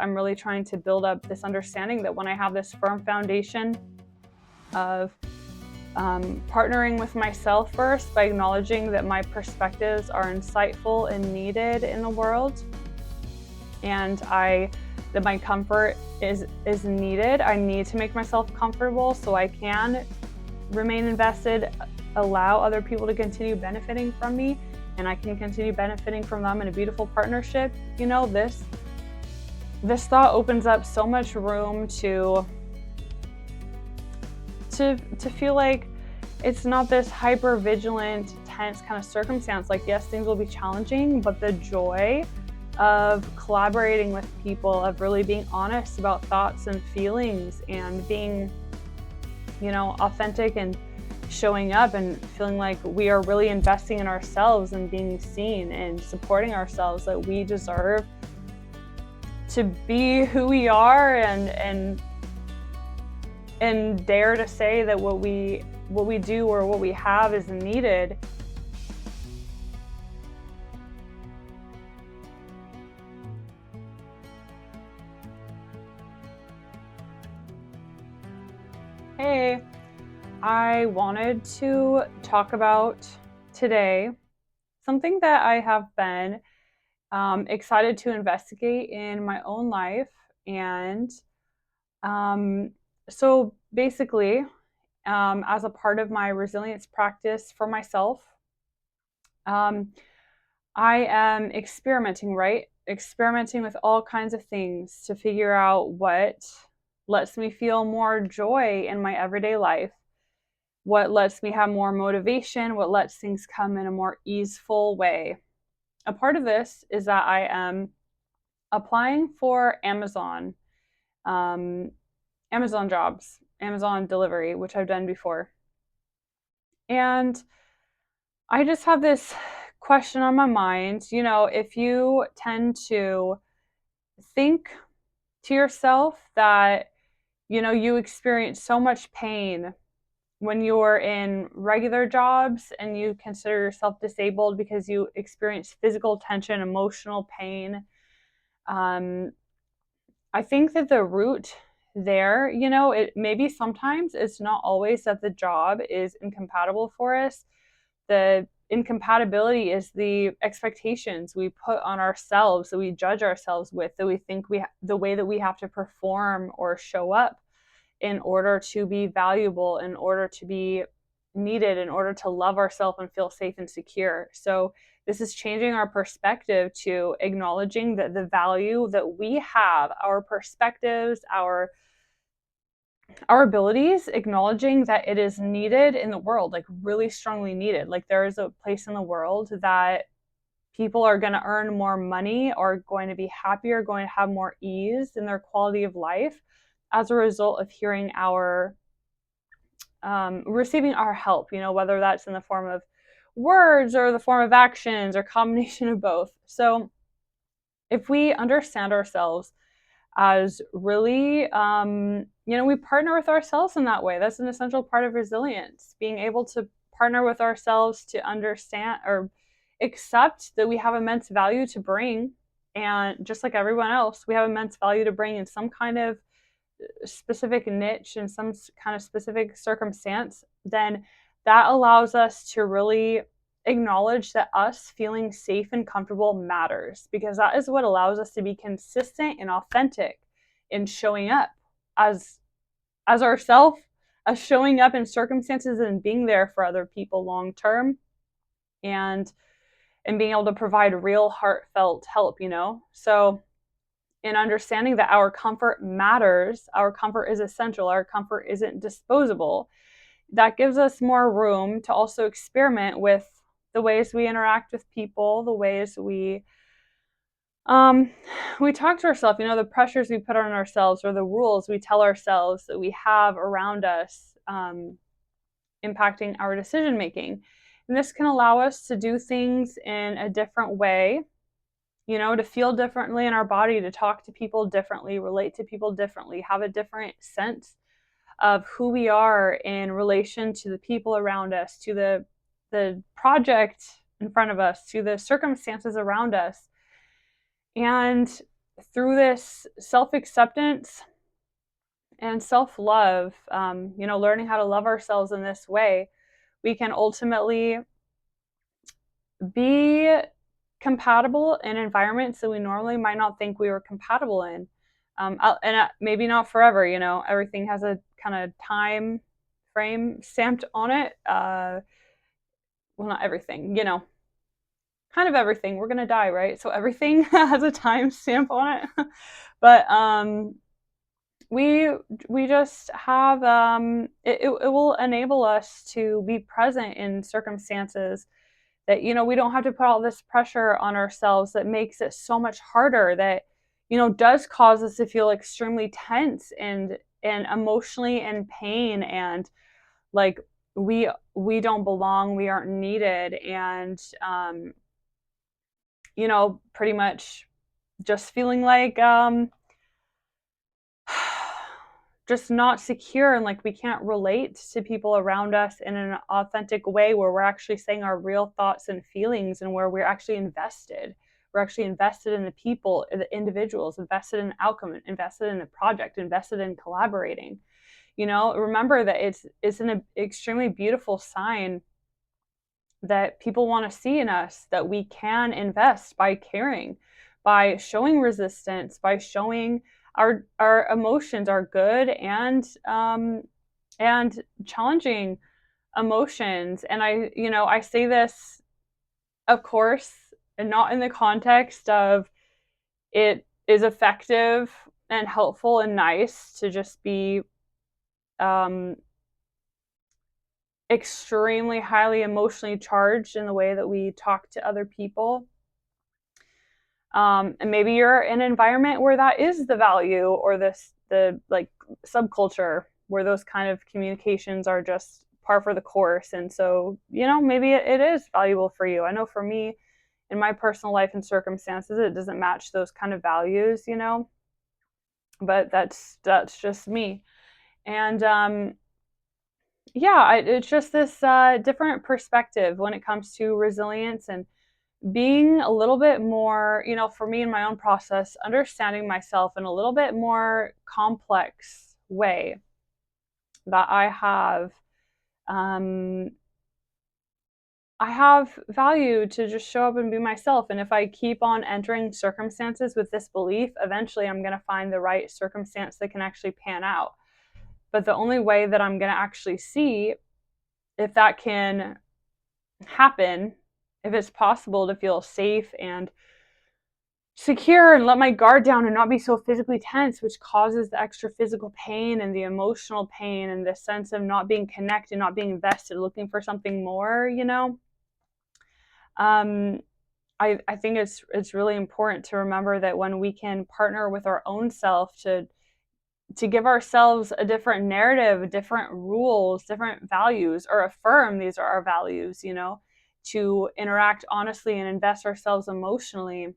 I'm really trying to build up this understanding that when I have this firm foundation of partnering with myself first by acknowledging that my perspectives are insightful and needed in the world, and that my comfort is needed. I need to make myself comfortable so I can remain invested, allow other people to continue benefiting from me, and I can continue benefiting from them in a beautiful partnership. This thought opens up so much room to feel like it's not this hyper vigilant, tense kind of circumstance. Like, yes, things will be challenging, but the joy of collaborating with people, of really being honest about thoughts and feelings, and being, authentic and showing up and feeling like we are really investing in ourselves and being seen and supporting ourselves, that we deserve to be who we are and dare to say that what we do or what we have is needed. Hey, I wanted to talk about today something that I have been excited to investigate in my own life. And so basically, as a part of my resilience practice for myself, I am experimenting, right? Experimenting with all kinds of things to figure out what lets me feel more joy in my everyday life, what lets me have more motivation, what lets things come in a more easeful way. A part of this is that I am applying for Amazon jobs, Amazon delivery, which I've done before. And I just have this question on my mind. If you tend to think to yourself that, you experience so much pain when you're in regular jobs and you consider yourself disabled because you experience physical tension, emotional pain, I think that the root there, it maybe sometimes it's not always that the job is incompatible for us. The incompatibility is the expectations we put on ourselves, that we judge ourselves with, that we think the way that we have to perform or show up in order to be valuable, in order to be needed, in order to love ourselves and feel safe and secure. So this is changing our perspective to acknowledging that the value that we have, our perspectives, our abilities, acknowledging that it is needed in the world, like really strongly needed. Like, there is a place in the world that people are going to earn more money, are going to be happier, going to have more ease in their quality of life as a result of hearing receiving our help, whether that's in the form of words or the form of actions or combination of both. So if we understand ourselves as really, we partner with ourselves in that way. That's an essential part of resilience, being able to partner with ourselves to understand or accept that we have immense value to bring. And just like everyone else, we have immense value to bring in some kind of specific niche and some kind of specific circumstance. Then that allows us to really acknowledge that us feeling safe and comfortable matters, because that is what allows us to be consistent and authentic in showing up as ourself, as showing up in circumstances and being there for other people long term, and being able to provide real heartfelt help. So in understanding that our comfort matters, our comfort is essential, our comfort isn't disposable, that gives us more room to also experiment with the ways we interact with people, the ways we talk to ourselves, the pressures we put on ourselves or the rules we tell ourselves that we have around us, impacting our decision making. And this can allow us to do things in a different way, to feel differently in our body, to talk to people differently, relate to people differently, have a different sense of who we are in relation to the people around us, to the project in front of us, to the circumstances around us. And through this self-acceptance and self-love, learning how to love ourselves in this way, we can ultimately be compatible in environments that we normally might not think we were compatible in. Maybe not forever, everything has a kind of time frame stamped on it. Well, not everything, kind of everything. We're going to die, right? So everything has a time stamp on it. But we just have it will enable us to be present in circumstances that we don't have to put all this pressure on ourselves that makes it so much harder, that does cause us to feel extremely tense and emotionally in pain, and like we don't belong, we aren't needed, and pretty much just feeling like just not secure, and like we can't relate to people around us in an authentic way where we're actually saying our real thoughts and feelings, and where we're actually invested. We're actually invested in the people, the individuals, invested in the outcome, invested in the project, invested in collaborating. Remember that it's an extremely beautiful sign that people want to see in us, that we can invest by caring, by showing resistance, by showing our emotions, are good and challenging emotions. And I say this, of course, and not in the context of it is effective and helpful and nice to just be extremely highly emotionally charged in the way that we talk to other people. And maybe you're in an environment where that is the value, or the like subculture where those kind of communications are just par for the course. And so, maybe it is valuable for you. I know for me, in my personal life and circumstances, it doesn't match those kind of values, but that's just me. And it's just this different perspective when it comes to resilience, and being a little bit more, for me in my own process, understanding myself in a little bit more complex way, that I have value to just show up and be myself. And if I keep on entering circumstances with this belief, eventually I'm going to find the right circumstance that can actually pan out. But the only way that I'm going to actually see if that can happen, if it's possible to feel safe and secure and let my guard down and not be so physically tense, which causes the extra physical pain and the emotional pain and the sense of not being connected, not being invested, looking for something more, I think it's really important to remember that when we can partner with our own self to give ourselves a different narrative, different rules, different values, or affirm these are our values, to interact honestly and invest ourselves emotionally,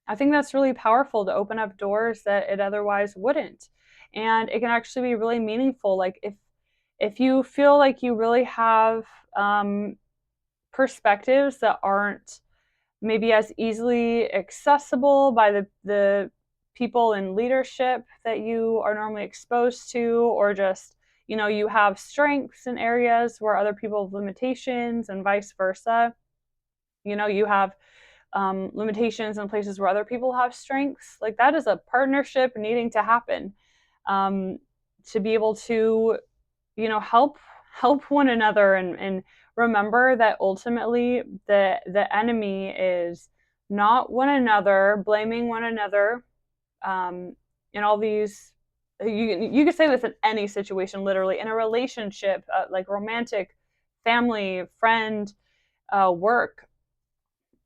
I think that's really powerful to open up doors that it otherwise wouldn't. And it can actually be really meaningful. Like if you feel like you really have perspectives that aren't maybe as easily accessible by the people in leadership that you are normally exposed to, or just, you have strengths in areas where other people have limitations, and vice versa. You have limitations in places where other people have strengths. Like, that is a partnership needing to happen, to be able to, help one another, and remember that ultimately the enemy is not one another, blaming one another, in all these. You could say this in any situation, literally in a relationship, like romantic, family, friend, work.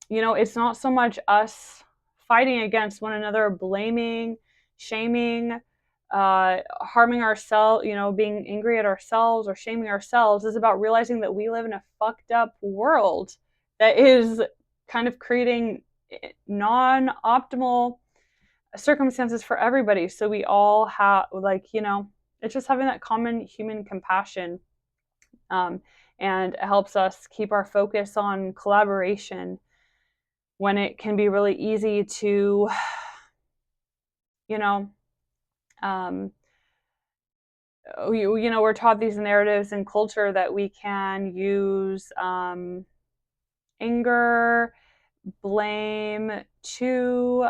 It's not so much us fighting against one another, blaming, shaming, harming ourselves, being angry at ourselves or shaming ourselves. Is about realizing that we live in a fucked up world that is kind of creating non-optimal circumstances for everybody. So we all have, it's just having that common human compassion, and it helps us keep our focus on collaboration when it can be really easy to you know, we're taught these narratives in culture that we can use anger, blame to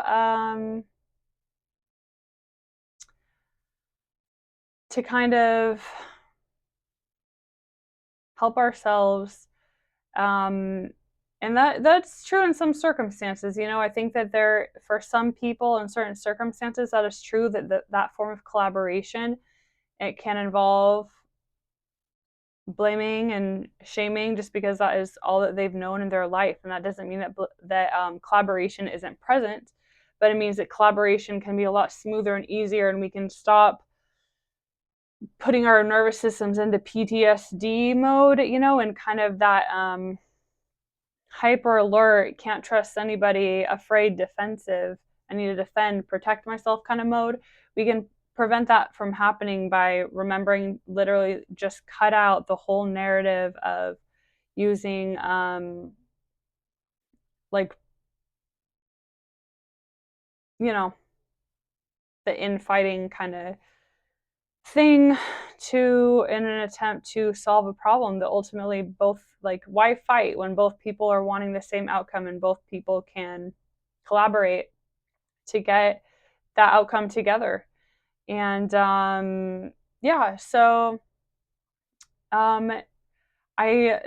kind of help ourselves. And that's true in some circumstances. I think that for some people in certain circumstances, that is true, that form of collaboration, it can involve blaming and shaming just because that is all that they've known in their life. And that doesn't mean that collaboration isn't present, but it means that collaboration can be a lot smoother and easier, and we can stop putting our nervous systems into PTSD mode, and kind of that hyper alert, can't trust anybody, afraid, defensive, I need to defend, protect myself kind of mode. We can prevent that from happening by remembering, literally just cut out the whole narrative of using like, the infighting kind of thing in an attempt to solve a problem that ultimately both, like, why fight when both people are wanting the same outcome and both people can collaborate to get that outcome together. And yeah, so I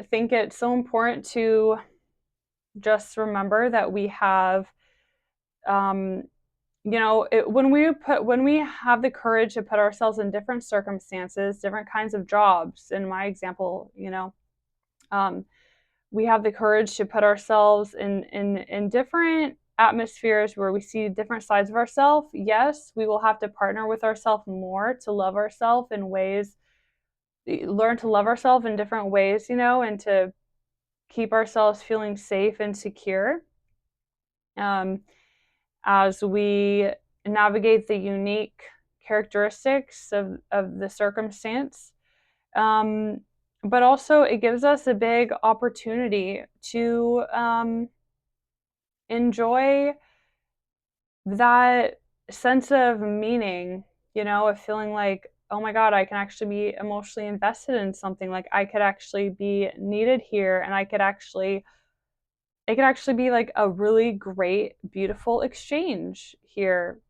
think it's so important to just remember that we have when we have the courage to put ourselves in different circumstances, different kinds of jobs. In my example, we have the courage to put ourselves in different atmospheres where we see different sides of ourselves. Yes, we will have to partner with ourselves more to love ourselves in ways, learn to love ourselves in different ways, and to keep ourselves feeling safe and secure. As we navigate the unique characteristics of the circumstance. But also, it gives us a big opportunity to enjoy that sense of meaning, of feeling like, oh my God, I can actually be emotionally invested in something. Like, I could actually be needed here, and it could actually be like a really great, beautiful exchange here.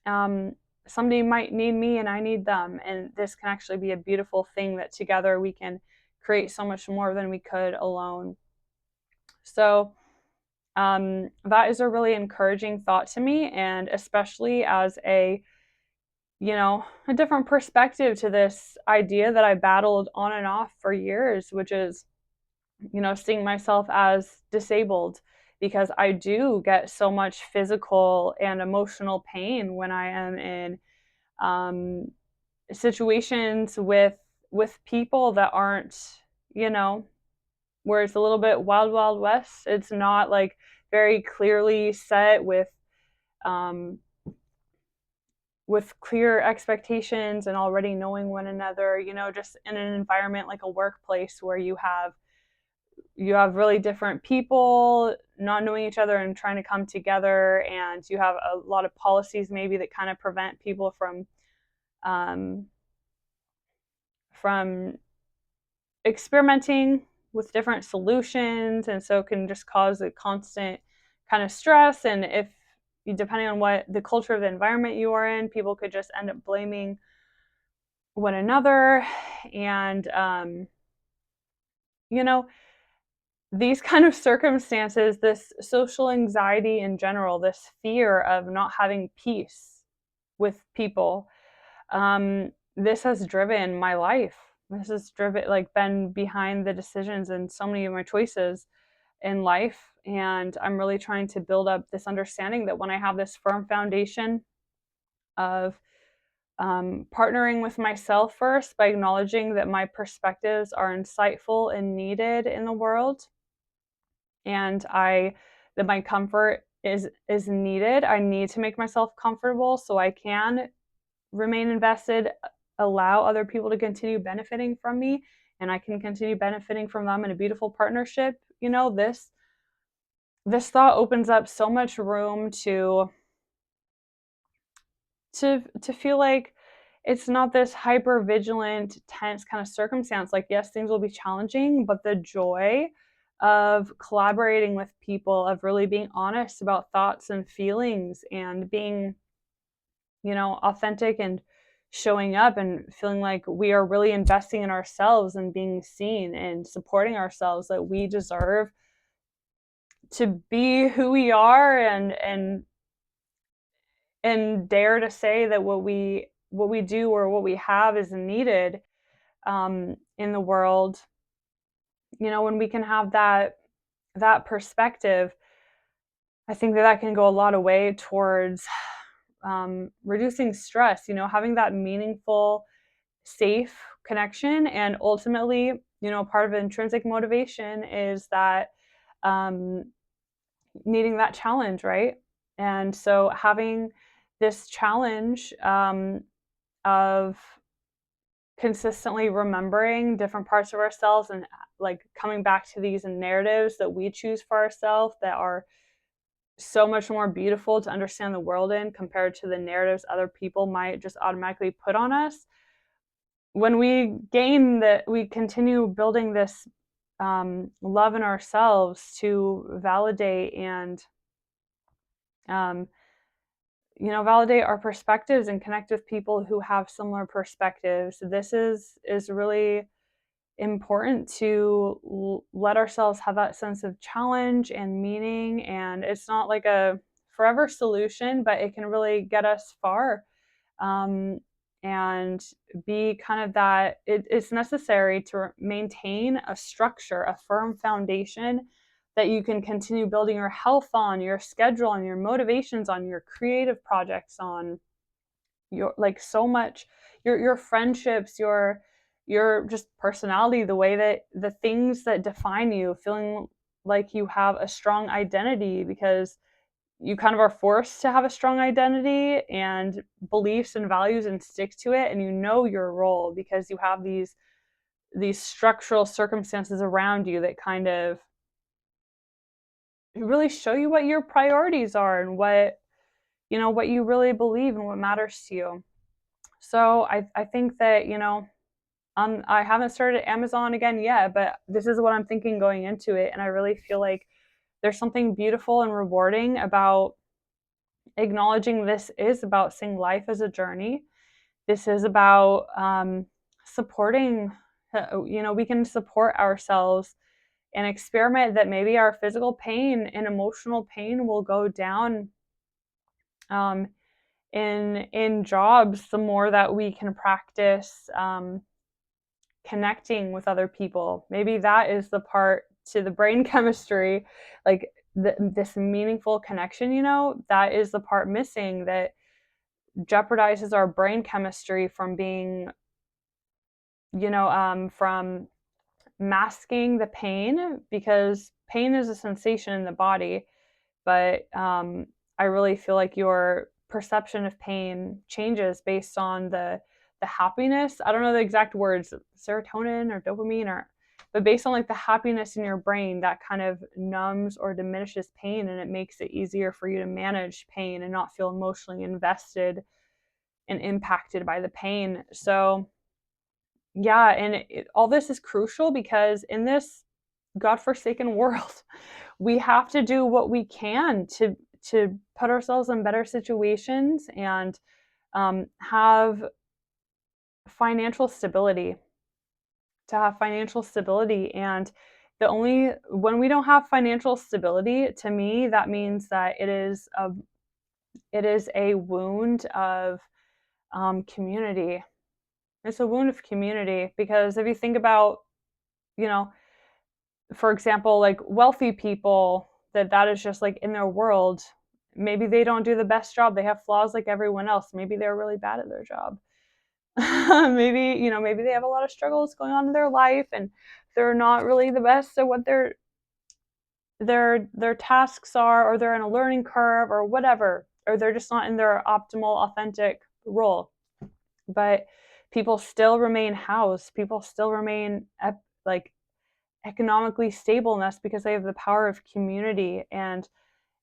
Somebody might need me and I need them, and this can actually be a beautiful thing that together we can create so much more than we could alone. So that is a really encouraging thought to me, and especially as a different perspective to this idea that I battled on and off for years, which is seeing myself as disabled, because I do get so much physical and emotional pain when I am in situations with people that aren't, where it's a little bit wild, wild west. It's not like very clearly set with clear expectations and already knowing one another. Just in an environment like a workplace where you have really different people not knowing each other and trying to come together, and you have a lot of policies maybe that kind of prevent people from experimenting with different solutions, and so it can just cause a constant kind of stress. And if, depending on what the culture of the environment you are in, people could just end up blaming one another. And these kind of circumstances, this social anxiety in general, this fear of not having peace with people, this has driven my life. This has been behind the decisions and so many of my choices in life. And I'm really trying to build up this understanding that when I have this firm foundation of partnering with myself first by acknowledging that my perspectives are insightful and needed in the world, and that my comfort is needed. I need to make myself comfortable so I can remain invested, allow other people to continue benefiting from me, and I can continue benefiting from them in a beautiful partnership. This thought opens up so much room to to feel like it's not this hyper vigilant, tense kind of circumstance. Like, yes, things will be challenging, but the joy of collaborating with people, of really being honest about thoughts and feelings, and being, authentic, and showing up and feeling like we are really investing in ourselves and being seen and supporting ourselves, that we deserve to be who we are, and dare to say that what we do or what we have is needed in the world. When we can have that perspective, I think that can go a lot of way towards reducing stress. Having that meaningful, safe connection, and ultimately, part of intrinsic motivation is that um, needing that challenge, right? And so having this challenge of consistently remembering different parts of ourselves, and like coming back to these narratives that we choose for ourselves, that are so much more beautiful to understand the world in, compared to the narratives other people might just automatically put on us. When we continue building this love in ourselves to validate and um, validate our perspectives and connect with people who have similar perspectives. This is really important to let ourselves have that sense of challenge and meaning. And it's not like a forever solution, but it can really get us far. And be kind of that it's necessary to maintain a structure, a firm foundation that you can continue building your health on, your schedule on, your motivations on, your creative projects on, your, like, so much, your friendships, your just personality, the way that the things that define you, feeling like you have a strong identity, because you kind of are forced to have a strong identity and beliefs and values and stick to it, and your role, because you have these structural circumstances around you that kind of really show you what your priorities are, and what you really believe and what matters to you. So I think that, I haven't started Amazon again yet, but this is what I'm thinking going into it. And I really feel like there's something beautiful and rewarding about acknowledging this is about seeing life as a journey. This is about supporting, we can support ourselves and experiment that maybe our physical pain and emotional pain will go down um, in jobs the more that we can practice connecting with other people. Maybe that is the part to the brain chemistry, like this meaningful connection, that is the part missing, that jeopardizes our brain chemistry from being, from masking the pain, because pain is a sensation in the body. But I really feel like your perception of pain changes based on the happiness. I don't know the exact words, serotonin or dopamine, but based on like the happiness in your brain, that kind of numbs or diminishes pain, and it makes it easier for you to manage pain and not feel emotionally invested and impacted by the pain. So yeah, and all this is crucial because in this godforsaken world, we have to do what we can to put ourselves in better situations and have financial stability. To have financial stability, and the only when we don't have financial stability, to me, that means that it is a wound of community. It's a wound of community, because if you think about, you know, for example, like wealthy people, that is just like in their world. Maybe they don't do the best job. They have flaws like everyone else. Maybe they're really bad at their job. Maybe they have a lot of struggles going on in their life, and they're not really the best at what their tasks are, or they're in a learning curve or whatever, or they're just not in their optimal, authentic role. But people still remain housed. People still remain like economically stable, and that's because they have the power of community. And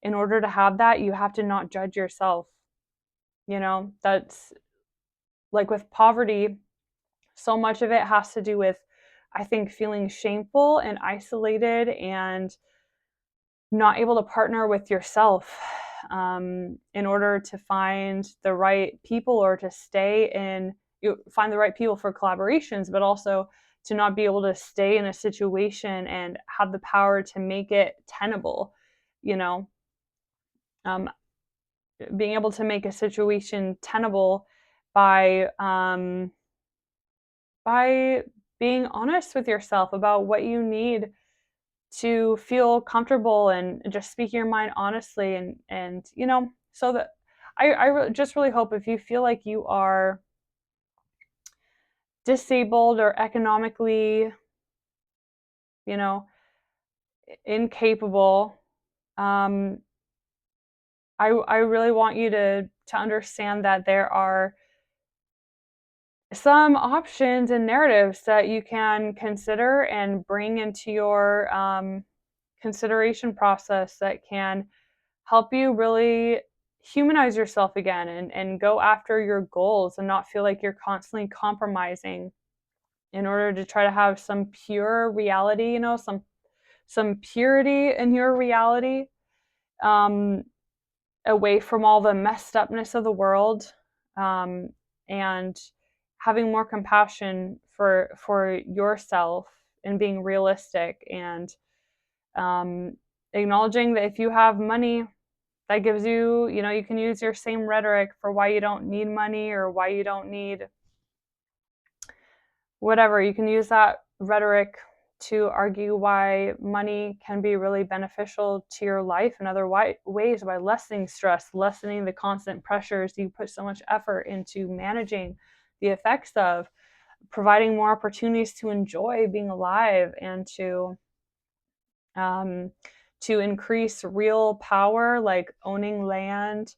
in order to have that, you have to not judge yourself. That's like with poverty, so much of it has to do with, I think, feeling shameful and isolated and not able to partner with yourself in order to find the right people, or to find the right people for collaborations, but also to not be able to stay in a situation and have the power to make it tenable. You know, um, Being able to make a situation tenable by by being honest with yourself about what you need to feel comfortable, and just speak your mind honestly, and so that just really hope, if you feel like you are disabled or economically, you know incapable, um I really want you to understand that there are some options and narratives that you can consider and bring into your consideration process that can help you really humanize yourself again, and go after your goals, and not feel like you're constantly compromising in order to try to have some pure reality, some purity in your reality, um, away from all the messed upness of the world, um, and having more compassion for yourself, and being realistic, and um, acknowledging that if you have money, that gives you, you can use your same rhetoric for why you don't need money, or why you don't need whatever. You can use that rhetoric to argue why money can be really beneficial to your life in other ways, by lessening stress, lessening the constant pressures you put so much effort into managing the effects of, providing more opportunities to enjoy being alive, and um, to increase real power, like owning land,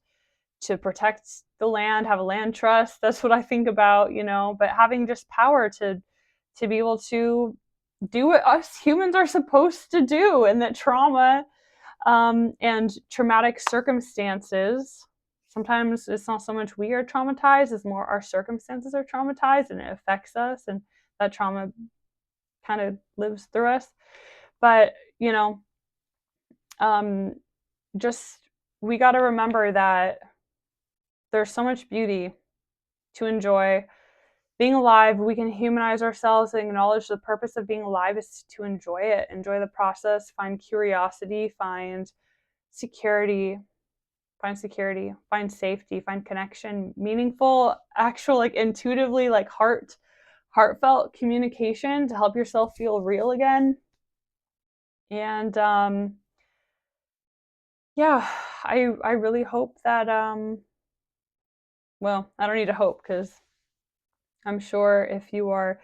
to protect the land, have a land trust. That's what I think about, but having just power to be able to do what us humans are supposed to do, and that trauma and traumatic circumstances, sometimes it's not so much we are traumatized, it's more our circumstances are traumatized, and it affects us, and that trauma kind of lives through us. But um, just we got to remember that there's so much beauty to enjoy. Being alive, we can humanize ourselves and acknowledge the purpose of being alive is to enjoy it, enjoy the process, find curiosity, security, find safety, find connection, meaningful, actual, like intuitively, like heartfelt communication to help yourself feel real again. And yeah, I really hope that well, I don't need to hope, because I'm sure if you are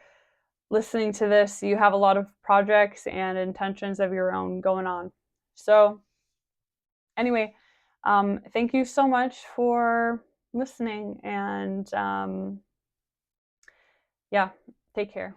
listening to this, you have a lot of projects and intentions of your own going on. So, anyway, thank you so much for listening, and yeah, take care.